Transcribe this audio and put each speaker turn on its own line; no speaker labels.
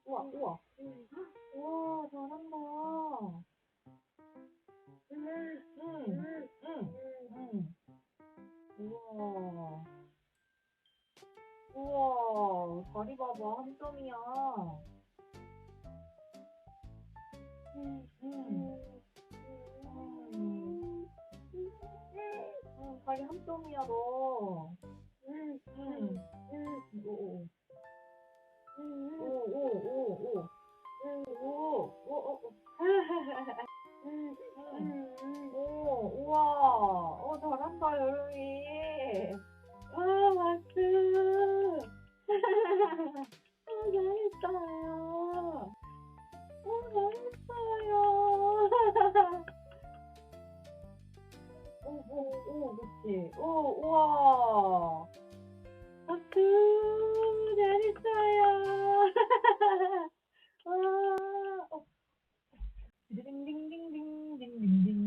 우와, 우와. 우와, 잘한다. 응. 우와. 우와, 다리 봐봐, 한 점이야. 응. 다리 한 점이야, 너. 응. 오, 오, 오, 오, 오. 오, 오, 오. 오, 우와. 잘한다, 여름이. 마크. 잘했어요. 잘했어요. 그치. 우와. 마크, 잘했어요. 와, 딩딩딩딩딩딩딩.